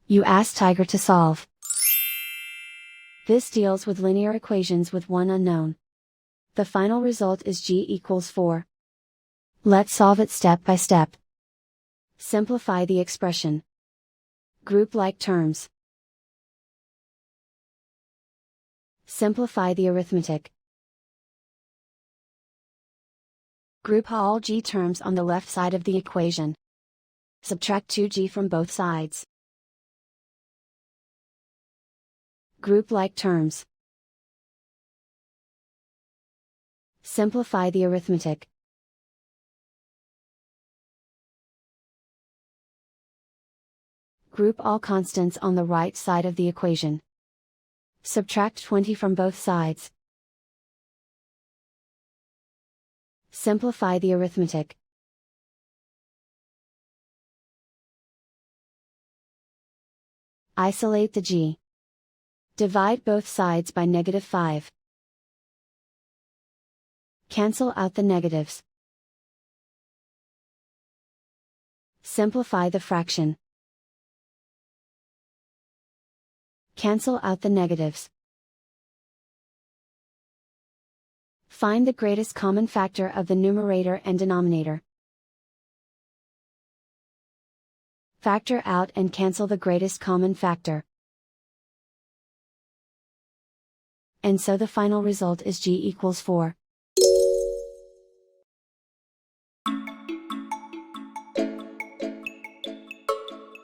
You ask Tiger to solve. This deals with linear equations with one unknown. The final result is g equals 4. Let's solve it step by step. Simplify the expression. Group like terms. Simplify the arithmetic. Group all g terms on the left side of the equation. Subtract 2g from both sides. Group like terms. Simplify the arithmetic. Group all constants on the right side of the equation. Subtract 20 from both sides. Simplify the arithmetic. Isolate the g. Divide both sides by -5. Cancel out the negatives. Simplify the fraction. Cancel out the negatives. Find the greatest common factor of the numerator and denominator. Factor out and cancel the greatest common factor. And so the final result is g equals 4.